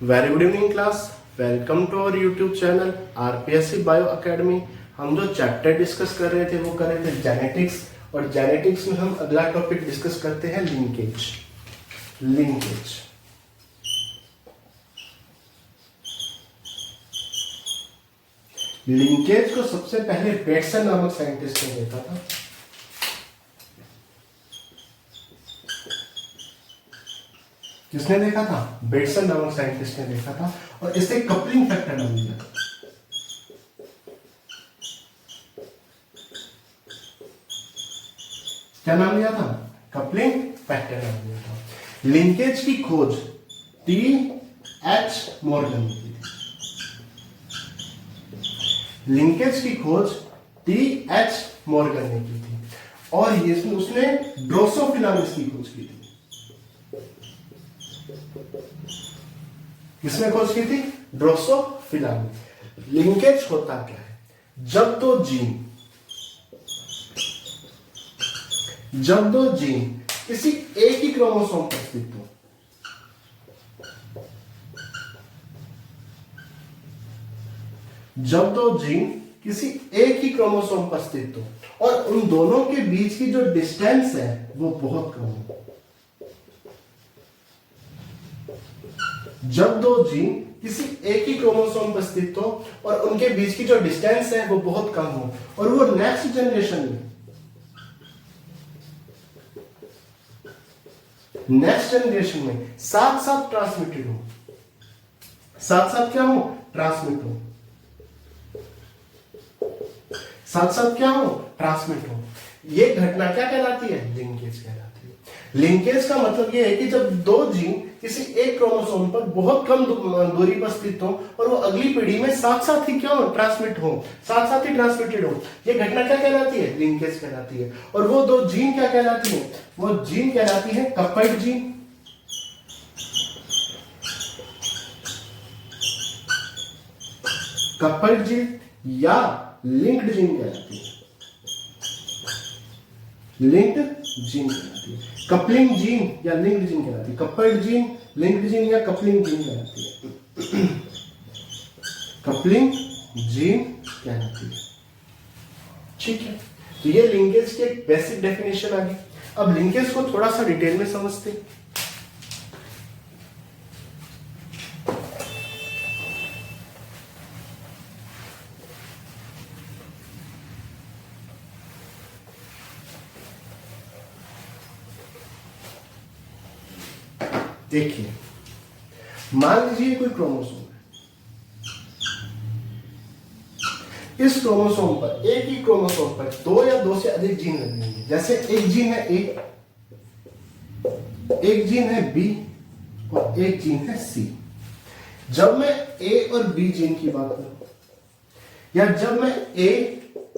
Very good evening class. Welcome to our YouTube channel RPSC bio academy. हम जो chapter discuss कर रहे थे वो कर रहे थे जेनेटिक्स, और जेनेटिक्स में हम अगला टॉपिक डिस्कस करते हैं लिंकेज। लिंकेज को सबसे पहले बेटसन नामक साइंटिस्ट ने देखा था। किसने देखा था? बेटसन नामक साइंटिस्ट ने देखा था, और इसे कपलिंग फैक्टर नाम दिया था। क्या नाम दिया था? कपलिंग फैक्टर नाम दिया था। लिंकेज की खोज टी.एच. मॉर्गन ने की थी। लिंकेज की खोज टी.एच. मॉर्गन ने की थी, और उसने ड्रोसोफिलामिस की खोज की थी। किसने खोज की थी? ड्रोसोफिलामिस। लिंकेज होता क्या है? जब दो जीन किसी एक ही क्रोमोसोम पर स्थित हो, जब दो जीन किसी एक ही क्रोमोसोम पर स्थित हो और उन दोनों के बीच की जो डिस्टेंस है वो बहुत कम हो। जब दो जीन किसी एक ही क्रोमोसोम पर स्थित हो और उनके बीच की जो डिस्टेंस है वो बहुत कम हो, और वो नेक्स्ट जनरेशन में साथ साथ ट्रांसमिटेड हो। साथ साथ क्या हो? ट्रांसमिट हो। साथ साथ क्या हो? ट्रांसमिट हो। ये घटना क्या कहलाती है? लिंकेज कहलाती है। लिंकेज का मतलब ये है कि जब दो जीन किसी एक क्रोमोसोम पर बहुत कम दूरी पर स्थित हो और वो अगली पीढ़ी में साथ साथ ही क्या हो? ट्रांसमिट हो, साथ साथ ही ट्रांसमिटेड हो। ये घटना क्या कहलाती है? लिंकेज कहलाती है। और वो दो जीन क्या कहलाती है? वो जीन कहलाती है कपल्ड जीन। कपल्ड जीन या लिंक्ड जीन कहलाती है। लिंक्ड जीन कहलाती है। कपलिंग जीन या लिंक्ड जीन कहलाती है। कपल्ड जीन, लिंक्ड जीन या कपलिंग जीन कहलाती है। कपलिंग जीन कहलाती है। ठीक है, तो ये लिंकेज की एक बेसिक डेफिनेशन आ गई। अब लिंकेज को थोड़ा सा डिटेल में समझते हैं। देखिए, मान लीजिए कोई क्रोमोसोम है। इस क्रोमोसोम पर, एक ही क्रोमोसोम पर दो या दो से अधिक जीन लगेंगे। जैसे एक जीन है ए, एक जीन है बी और एक जीन है सी। जब मैं ए और बी जीन की बात करूं, या जब मैं ए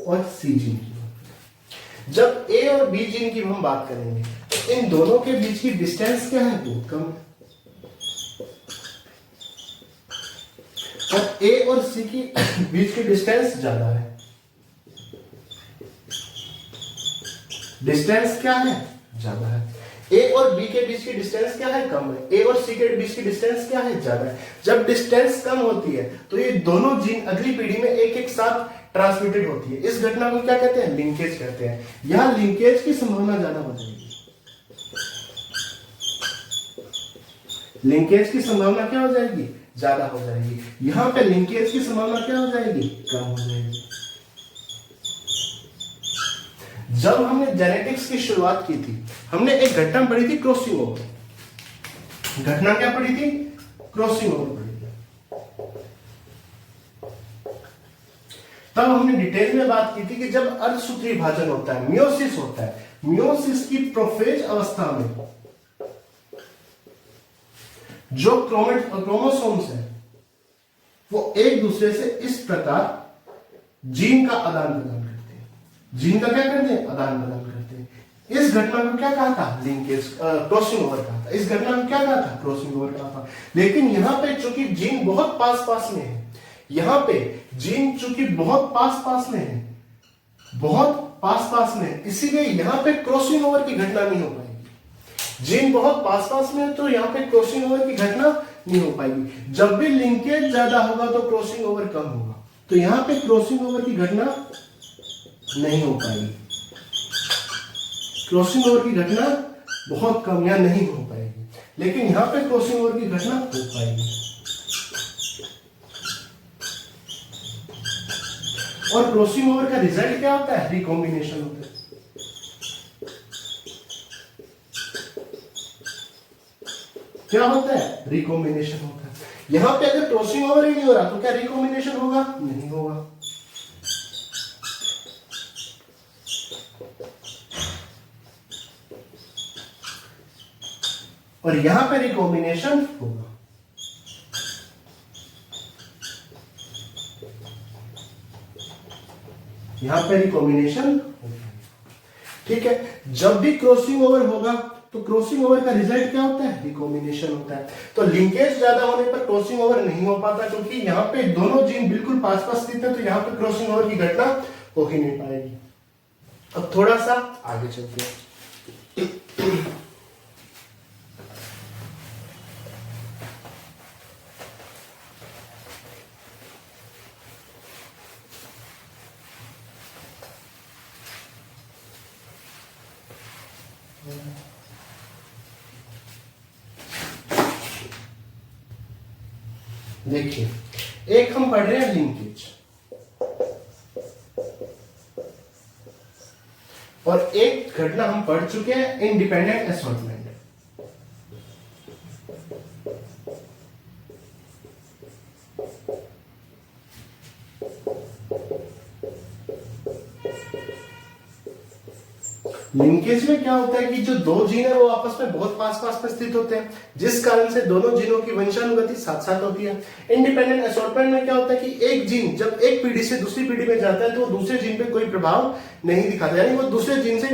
और सी जीन की बात करूं, जब ए और बी जीन की हम बात करेंगे तो इन दोनों के बीच की डिस्टेंस क्या है? बहुत कम है। और ए और सी की बीच की डिस्टेंस ज्यादा है। डिस्टेंस क्या है? ज्यादा है। ए और बी के बीच की डिस्टेंस क्या है? कम है। ए और सी के बीच की डिस्टेंस क्या है? ज्यादा है। जब डिस्टेंस कम होती है तो ये दोनों जीन अगली पीढ़ी में एक एक साथ ट्रांसमिटेड होती है। इस घटना को क्या कहते हैं? लिंकेज कहते हैं। यहां लिंकेज की संभावना ज्यादा हो जाएगी। लिंकेज की संभावना क्या हो जाएगी? ज्यादा हो जाएगी। यहां पे लिंकेज की संभावना क्या हो जाएगी? कम हो जाएगी। जब हमने जेनेटिक्स की शुरुआत की थी, हमने एक घटना पढ़ी थी, क्रॉसिंग ओवर। घटना क्या पढ़ी थी? क्रॉसिंग ओवर पढ़ी थी। तब हमने डिटेल में बात की थी कि जब अर्धसूत्री विभाजन होता है, मियोसिस होता है, मियोसिस की प्रोफेज अवस्था में जो क्रोमोसोम्स है वो एक दूसरे से इस प्रकार जीन का आदान प्रदान करते हैं। जीन का क्या करते हैं? आदान प्रदान करते हैं। इस घटना को क्या कहा था? लिंकेज, क्रॉसिंग ओवर कहा था। इस घटना को क्या कहा था? क्रॉसिंग ओवर कहा था। लेकिन यहां पे चूंकि जीन बहुत पास पास में है, यहां पे जीन चूंकि बहुत पास पास में है, बहुत पास पास में, इसीलिए यहां पे क्रॉसिंग ओवर की घटना नहीं हो पाएगी। जीन बहुत पास पास में है तो यहां पे क्रॉसिंग ओवर की घटना नहीं हो पाएगी। जब भी लिंकेज ज्यादा होगा तो क्रॉसिंग ओवर कम होगा, तो यहां पे क्रॉसिंग ओवर की घटना नहीं हो पाएगी, क्रॉसिंग ओवर की घटना बहुत कम या नहीं हो पाएगी। लेकिन यहां पे क्रॉसिंग ओवर की घटना हो पाएगी। और क्रॉसिंग ओवर का रिजल्ट क्या होता है? रिकॉम्बिनेशन होता है। क्या होता है? रिकॉम्बिनेशन होता है। यहां पे अगर क्रॉसिंग ओवर ही नहीं हो रहा तो क्या रिकॉम्बिनेशन होगा? नहीं होगा। और यहां पे रिकॉम्बिनेशन होगा। यहां पे रिकॉम्बिनेशन होगा। ठीक है, जब भी क्रॉसिंग ओवर होगा तो क्रॉसिंग ओवर का रिजल्ट क्या होता है? रिकॉम्बिनेशन होता है। तो लिंकेज ज्यादा होने पर क्रॉसिंग ओवर नहीं हो पाता, क्योंकि यहाँ पे दोनों जीन बिल्कुल पास पास स्थित है, तो यहाँ पे क्रॉसिंग ओवर की घटना हो ही नहीं पाएगी। अब थोड़ा सा आगे चलते हैं। देखिए, एक हम पढ़ रहे हैं लिंकेज, और एक घटना हम पढ़ चुके हैं इंडिपेंडेंट असॉर्टमेंट। लिंकेज में क्या होता है कि जो दो जीन है वो आपस में बहुत पास पास में स्थित होते हैं, जिस कारण से दोनों जीनों की वंशानुगति साथ साथ होती है। इंडिपेंडेंट असॉर्टमेंट में क्या होता है कि एक जीन जब एक पीढ़ी से दूसरी पीढ़ी में जाता है तो वो दूसरे जीन पे कोई प्रभाव नहीं दिखाता, यानी वो दूसरे जीन से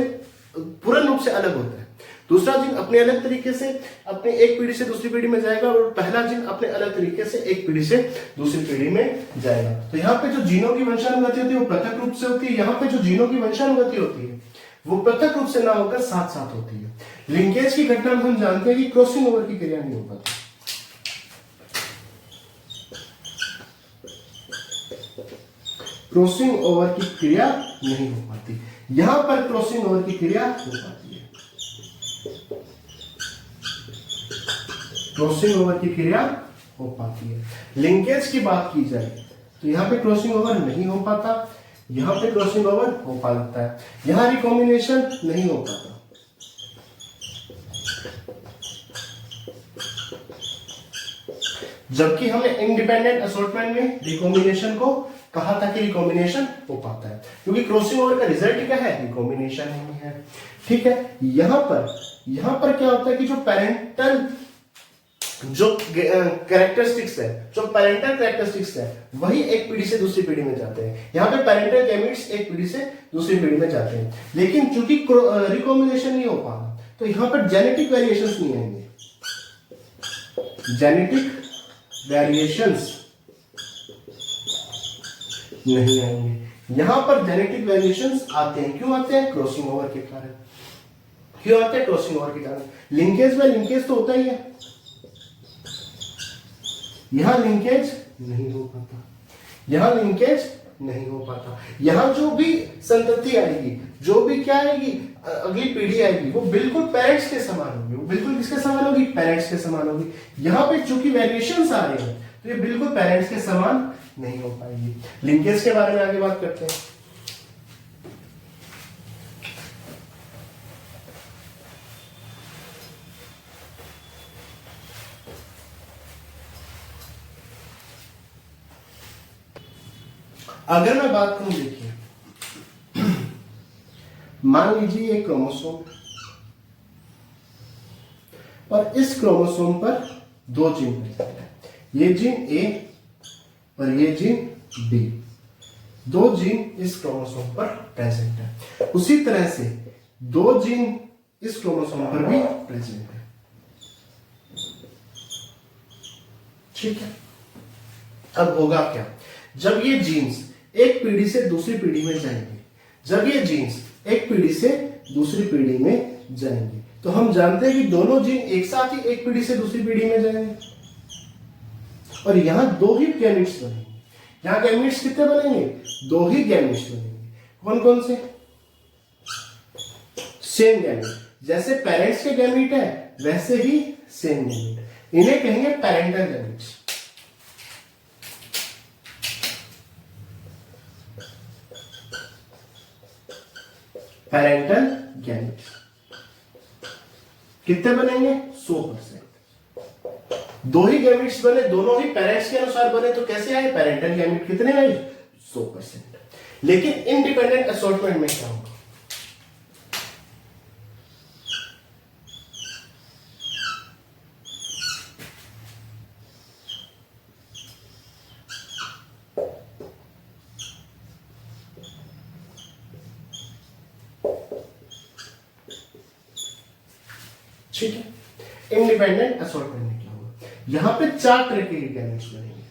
पूर्ण रूप से अलग होता है। दूसरा जीन अपने अलग तरीके से अपने एक पीढ़ी से दूसरी पीढ़ी में जाएगा, और पहला जीन अपने अलग तरीके से एक पीढ़ी से दूसरी पीढ़ी में जाएगा। तो यहाँ पे जो जीनों की वंशानुगति होती है वो पृथक रूप से होती है, यहाँ पे जो जीनों की वंशानुगति होती है वो पृथक रूप से ना होकर साथ साथ होती है। लिंकेज की घटना में हम जानते हैं कि क्रॉसिंग ओवर की क्रिया नहीं हो पाती। क्रॉसिंग ओवर की क्रिया नहीं हो पाती, यहां पर क्रॉसिंग ओवर की क्रिया हो पाती है। क्रॉसिंग ओवर की क्रिया हो पाती है। लिंकेज की बात की जाए तो यहां पे क्रॉसिंग ओवर नहीं हो पाता, यहां पे क्रॉसिंग ओवर हो पाता है, यहां रिकॉम्बिनेशन नहीं हो पाता। जबकि हमने इंडिपेंडेंट असॉर्टमेंट में रिकॉम्बिनेशन को कहा था कि रिकॉम्बिनेशन हो पाता है, क्योंकि क्रॉसिंग ओवर का रिजल्ट क्या है? रिकॉम्बिनेशन ही है। ठीक है, यहां पर क्या होता है कि जो पेरेंटल जो कैरेक्टरिस्टिक्स है, जो पेरेंटल कैरेक्टरिस्टिक्स है, वही एक पीढ़ी से दूसरी पीढ़ी में जाते हैं। यहाँ पे पेरेंटल गैमेट्स एक पीढ़ी से दूसरी पीढ़ी में जाते हैं, लेकिन चूंकि रिकॉम्बिनेशन नहीं हो पा रहा तो यहाँ पर जेनेटिक वेरिएशंस नहीं आएंगे। जेनेटिक वेरिएशंस नहीं आएंगे। यहां पर जेनेटिक वेरिएशंस आते हैं, क्यों आते हैं? क्रॉसिंग ओवर के कारण। क्यों आते हैं? क्रॉसिंग ओवर के कारण। लिंकेज में लिंकेज तो होता ही है, यहां लिंकेज नहीं हो पाता, यहां लिंकेज नहीं हो पाता। यहां जो भी संतति आएगी, जो भी क्या आएगी, अगली पीढ़ी आएगी, वो बिल्कुल पेरेंट्स के समान होगी। वो बिल्कुल किसके समान होगी? पेरेंट्स के समान होगी। यहां पे चूंकि वेरिएशंस आ रहे हैं तो ये बिल्कुल पेरेंट्स के समान नहीं हो पाएगी। लिंकेज के बारे में आगे बात करते हैं। अगर मैं बात करूं, देखिए मान लीजिए एक क्रोमोसोम, और इस क्रोमोसोम पर दो जीन प्रेजेंट है, ये जीन ए और ये जीन बी। दो जीन इस क्रोमोसोम पर प्रेजेंट है। उसी तरह से दो जीन इस क्रोमोसोम पर भी प्रेजेंट है। ठीक है, अब होगा क्या? जब ये जीन्स एक पीढ़ी से दूसरी पीढ़ी में जाएंगे, जब ये जीन्स एक पीढ़ी से दूसरी पीढ़ी में जाएंगे, तो हम जानते हैं कि दोनों जीन एक साथ ही एक पीढ़ी से दूसरी पीढ़ी में जाएंगे। और यहां दो ही गैमेट्स बनेंगे। यहां गैमेट्स कितने बनेंगे? दो ही गैमेट्स बनेंगे। कौन कौन से? Same gamete. जैसे पेरेंट्स के गैमेट है वैसे ही सेम गैमेट, इन्हें कहेंगे पेरेंटल गैमेट्स। पेरेंटल गैमेट्स कितने बनेंगे? 100%। दो ही गैमेट्स बने, दोनों ही पेरेंट्स के अनुसार बने, तो कैसे आए? पेरेंटल गैमेट कितने आए? 100%। लेकिन इंडिपेंडेंट असॉर्टमेंट में क्या होगा? ठीक है, इंडिपेंडेंट असॉर्टमेंट में क्या होगा? यहां पे 4 तरह के गैमेट्स बनेंगे।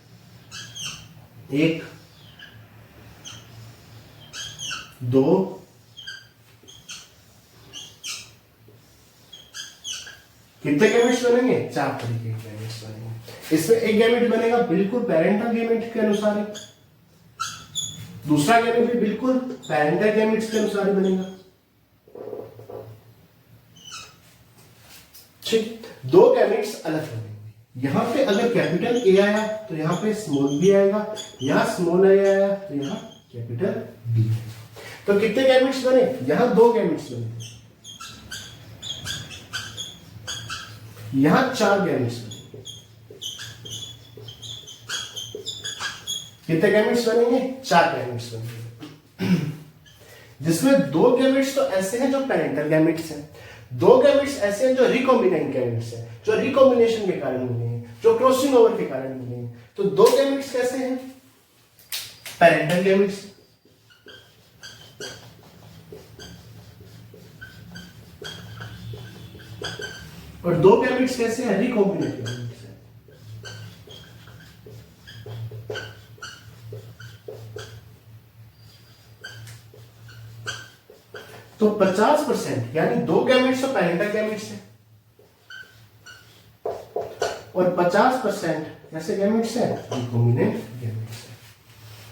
1, 2, कितने गैमेट्स बनेंगे? 4 तरह के गैमेट्स बनेंगे। इसमें एक गैमेट बनेगा बिल्कुल पेरेंटल गैमेट के अनुसार ही, दूसरा गैमेट भी बिल्कुल पेरेंटल गैमेट्स के अनुसार ही बनेगा। ठीक, दो गैमेट्स अलग बनेंगे। यहां पे अगर कैपिटल ए आया तो यहां पे स्मॉल बी आएगा, यहां स्मॉल ए आया तो यहां कैपिटल बी आएगा। तो कितने गैमेट्स बने? यहां 2 गैमेट्स बने, यहां 4 गैमेट्स बने। कितने गैमेट्स बनेंगे? 4 गैमेट्स बनेंगे। जिसमें 2 गैमेट्स तो ऐसे हैं जो पेरेंटल गैमेट्स हैं, 2 गैमेट्स ऐसे हैं जो रिकॉम्बिनेंट गैमेट्स हैं, जो रिकॉम्बिनेशन के कारण मिले हैं, जो क्रॉसिंग ओवर के कारण मिले हैं। तो 2 गैमेट्स कैसे हैं? Parental gametes. और 2 गैमेट्स कैसे हैं? रिकॉम्बिनेंट गैमेट्स हैं। तो 50% यानी 2 गैमेट्स तो पेरेंटल गैमेट्स हैं और 50% ऐसे गैमेट्स हैं रिकॉम्बिनेंट गैमेट्स हैं।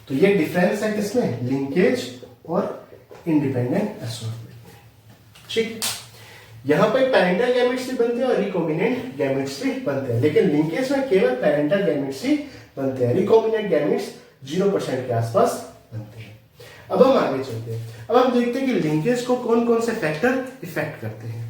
तो ये डिफरेंस है किसमें? लिंकेज और इंडिपेंडेंट असॉर्टमेंट में। ठीक, यहां पे पेरेंटल गैमेट्स भी बनते हैं और रिकॉम्बिनेंट गैमेट्स भी बनते हैं, लेकिन लिंकेज में केवल पेरेंटल गैमेट्स ही बनते हैं। रिकॉम्बिनेंट गैमेट्स 0% के आसपास बनते हैं। अब हम आगे चलते हैं। अब हम देखते हैं कि लिंकेज को कौन कौन से फैक्टर इफेक्ट करते हैं।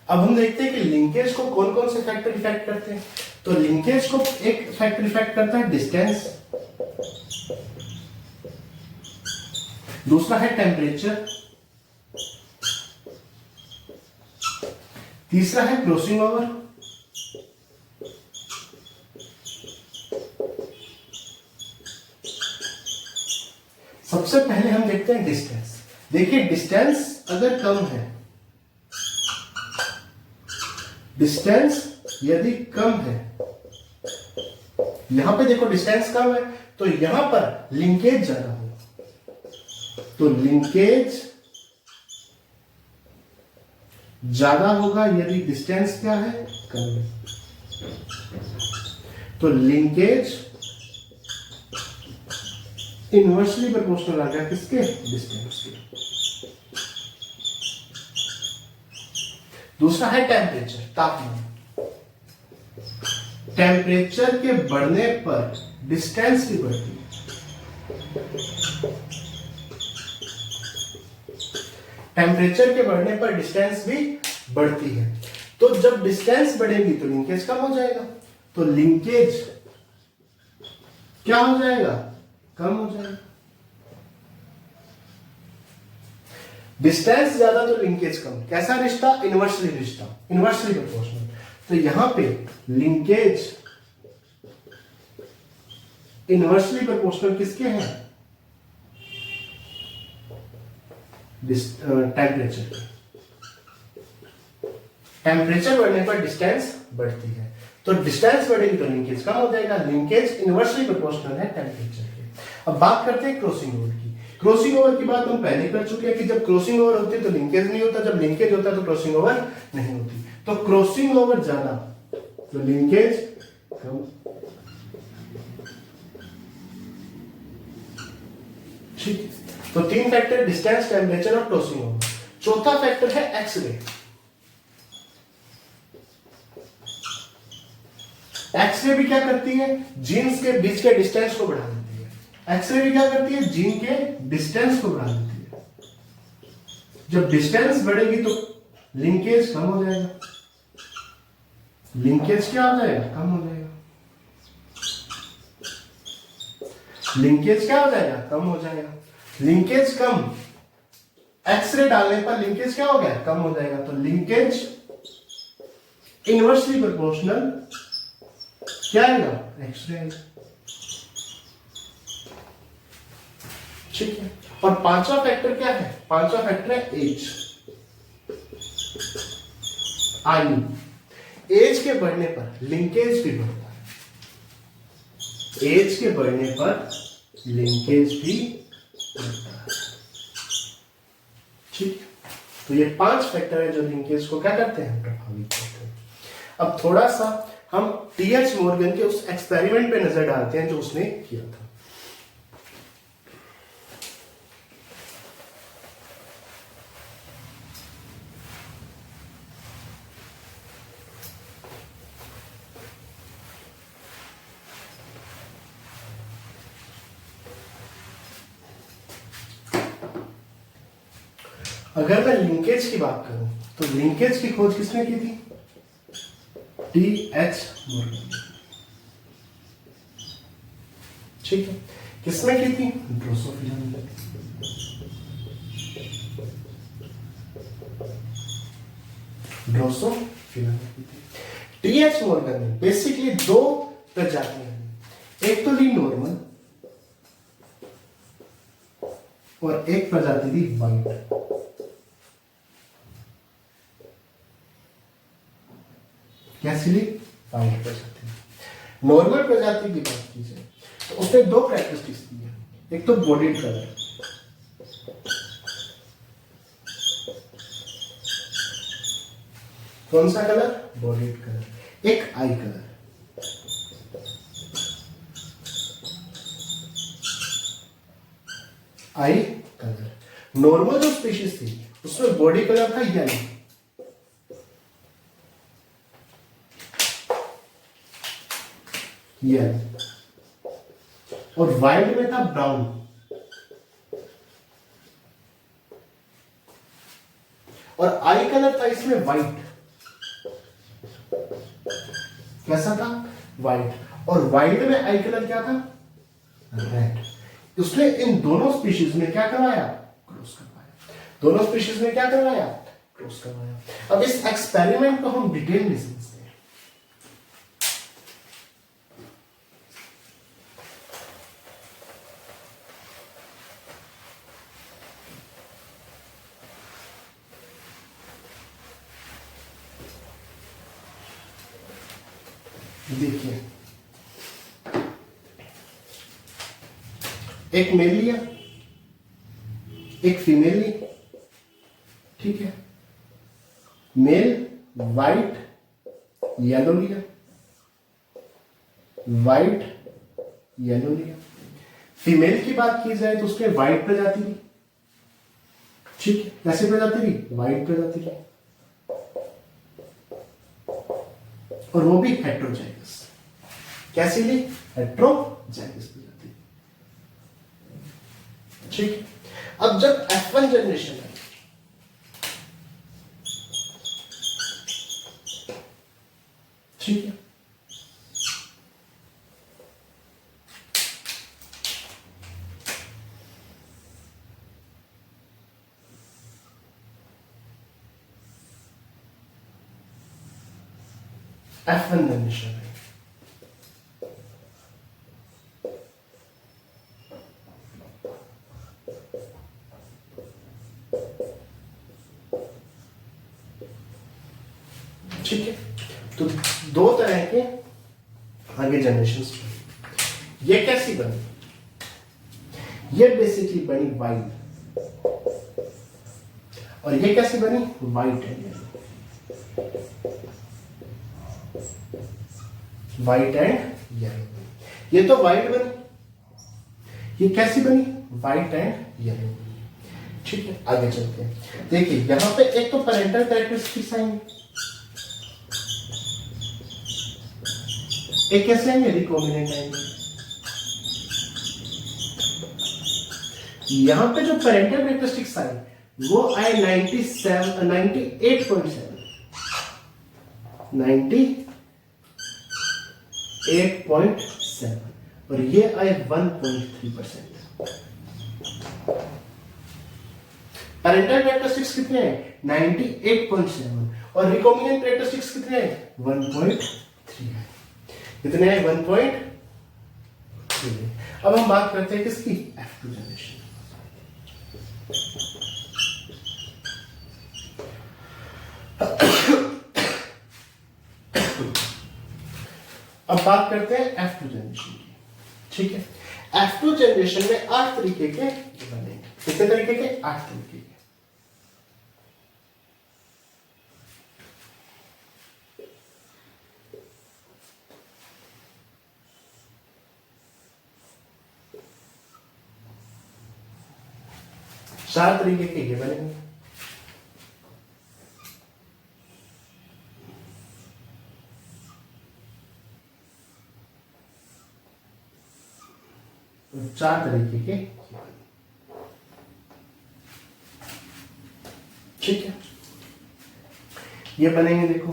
अब हम देखते हैं कि लिंकेज को कौन कौन से फैक्टर इफेक्ट करते हैं। तो लिंकेज को एक फैक्टर इफेक्ट करता है डिस्टेंस, दूसरा है टेम्परेचर, तीसरा है क्रॉसिंग ओवर, सबसे पहले हम देखते हैं डिस्टेंस। देखिए डिस्टेंस अगर कम है, डिस्टेंस यदि कम है, यहां पे देखो डिस्टेंस कम है तो यहां पर लिंकेज ज्यादा होगा, तो लिंकेज ज्यादा होगा यदि डिस्टेंस क्या है? कम है। तो लिंकेज इनवर्सली प्रोपोर्शनल आ गया किसके? डिस्टेंस के। दूसरा है टेम्परेचर, तापमान। टेम्परेचर के बढ़ने पर डिस्टेंस भी बढ़ती है। टेम्परेचर के बढ़ने पर डिस्टेंस भी बढ़ती है। तो जब डिस्टेंस बढ़ेगी तो लिंकेज कम हो जाएगा, तो लिंकेज क्या हो जाएगा? कम हो जाएगा। डिस्टेंस ज्यादा तो लिंकेज कम। कैसा रिश्ता? इनवर्सली रिश्ता, इनवर्सली प्रोपोर्शनल। तो यहां पे लिंकेज इनवर्सली प्रोपोर्शनल किसके हैं? टेम्परेचर के। टेम्परेचर बढ़ने पर डिस्टेंस बढ़ती है, तो डिस्टेंस बढ़ेगी तो लिंकेज कम हो जाएगा। लिंकेज इनवर्सली प्रोपोर्शनल है टेम्परेचर के। अब बात करते हैं क्रॉसिंग ओवर की। क्रॉसिंग ओवर की बात हम पहले कर चुके हैं कि जब क्रॉसिंग ओवर होती है तो लिंकेज नहीं होता, जब लिंकेज होता है तो क्रॉसिंग ओवर नहीं होती। तो क्रॉसिंग ओवर ज्यादा तो लिंकेज कम। ठीक है, तो तीन फैक्टर, डिस्टेंस, टेम्परेचर और क्रॉसिंग ओवर। चौथा फैक्टर है एक्सरे। एक्सरे भी क्या करती है, जीन्स के बीच के डिस्टेंस को बढ़ा देती है। एक्सरे भी क्या करती है, जीन के डिस्टेंस को बढ़ा देती है। जब डिस्टेंस बढ़ेगी तो लिंकेज कम हो जाएगा। लिंकेज क्या हो जाएगा, कम हो जाएगा। लिंकेज क्या हो जाएगा, कम हो जाएगा। लिंकेज कम, एक्सरे डालने पर लिंकेज क्या हो गया, कम हो जाएगा। तो लिंकेज इनवर्सली प्रोपोर्शनल क्या आएगा, एक्सरे आएगा। ठीक है, और पांचवा फैक्टर क्या है, पांचवा फैक्टर है एज। आयु, एज के बढ़ने पर लिंकेज भी बढ़ता है। एज के बढ़ने पर लिंकेज भी बढ़ता है। ठीक, तो ये पांच फैक्टर है जो लिंकेज को क्या करते हैं, प्रभावित करते हैं। अब थोड़ा सा हम टीएच मॉर्गन के उस एक्सपेरिमेंट पे नजर डालते हैं जो उसने किया था। अगर मैं लिंकेज की बात करूं तो लिंकेज की खोज किसने की थी, टीएच मॉर्गन। ठीक है, किसने की थी, ड्रोसोफिला ने। ड्रोसोफिला ने की थी। टीएच मॉर्गन ने बेसिकली दो प्रजातियां दी, एक तो ली नॉर्मल और एक प्रजाति दी वाइट। कैसी ली, वाइट प्रजाति। नॉर्मल प्रजाति की बात की जाए तो उसने दो कैरेक्टरिस्टिक्स दी है, एक तो बॉडी कलर, कौन सा कलर, बॉडी कलर, एक आई कलर। आई कलर, नॉर्मल जो स्पीशीज थी उसमें बॉडी कलर था येलो, येलो, और वाइल्ड में था ब्राउन। और आई कलर था इसमें व्हाइट। कैसा था, व्हाइट। और वाइल्ड में आई कलर क्या था, रेड। उसने इन दोनों स्पीशीज में क्या करवाया, क्रॉस करवाया। दोनों स्पीशीज में क्या करवाया, क्रॉस करवाया। अब इस एक्सपेरिमेंट को हम डिटेल में समझते हैं। देखिए, एक मेल लिया, एक फीमेल ली। ठीक है, मेल वाइट येलो लिया, वाइट येलो लिया। फीमेल की बात की जाए तो उसने वाइट प्रजाति ली। ठीक है, कैसी प्रजाति ली, वाइट प्रजाति ली, और वो भी हेट्रोजाइगस। कैसी ली, हेट्रोजाइगस प्रजाति। ठीक, अब जब F1 जनरेशन है, ठीक है, F1 जनरेशन है, ठीक है, तो दो तरह के आगे जनरेशन। ये कैसी बनी? ये बेसिकली बनी वाइट, और ये कैसी बनी? White and yellow, white and yellow. ये तो वाइट बनी, ये कैसी बनी? White and yellow. ठीक है, आगे चलते हैं। देखिए यहां पे एक तो पैरेंटल कैरेक्टरिस्टिक्स आएंगे, एक कैसे आएंगे? रिकॉम्बिनेंट आएंगे। यहां पे जो पैरेंटल कैरेक्टरिस्टिक्स आए वो आए 98.7 98.7 और ये आए 1.3%। पैरेंटल कैरेक्टरिस्टिक्स कितने हैं? 98.7 और रिकॉम्बिनेंट कैरेक्टरिस्टिक्स कितने हैं? 1.3 है। कितने हैं? 1.3। अब हम बात करते हैं किसकी? F2 generation. अब बात करते हैं F2 जनरेशन की। ठीक है, F2 जनरेशन में 8 तरीके के बनेंगे। कितने तरीके के? 8 तरीके के। चार तरीके के ये बनेंगे। चार तरीके के, ठीक है, ये बनेंगे। देखो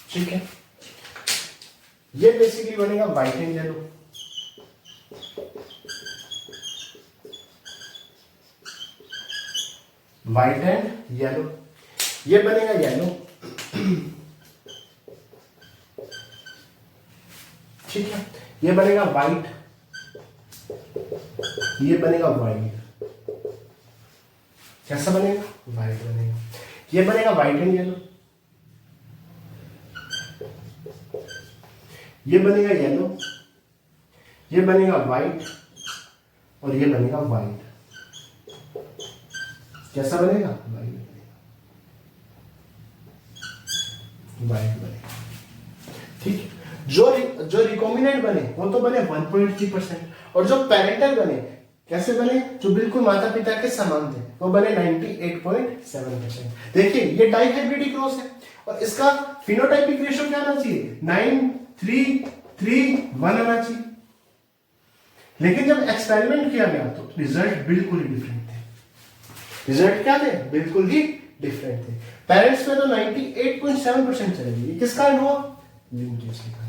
ठीक है, ये बेसिकली बनेगा white and yellow. White and yellow, ये बनेगा येलो। ठीक है, ये बनेगा व्हाइट, ये बनेगा व्हाइट। कैसा बनेगा? व्हाइट बनेगा। ये बनेगा व्हाइट एंड येलो, ये बनेगा येलो, ये बनेगा व्हाइट और ये बनेगा व्हाइट। कैसा बनेगा? व्हाइट बनेगा, व्हाइट बनेगा। ठीक है, जो रिकॉम्बिनेंट बने वो तो बने 1.3% और जो पेरेंटल बने कैसे बने? जो बिल्कुल माता पिता के समान थे वो बने 98.7%। देखिए ये डाइहाइब्रिड क्रॉस है और इसका फिनोटाइपिक रेशियो क्या आना चाहिए? 9:3:3:1 आना चाहिए। लेकिन जब एक्सपेरिमेंट किया गया तो रिजल्ट बिल्कुल ही डिफरेंट थे। रिजल्ट क्या थे? बिल्कुल ही डिफरेंट थे। पेरेंट्स में तो 98.7% चले गए। किस कारण हुआ? लिंकेज के कारण।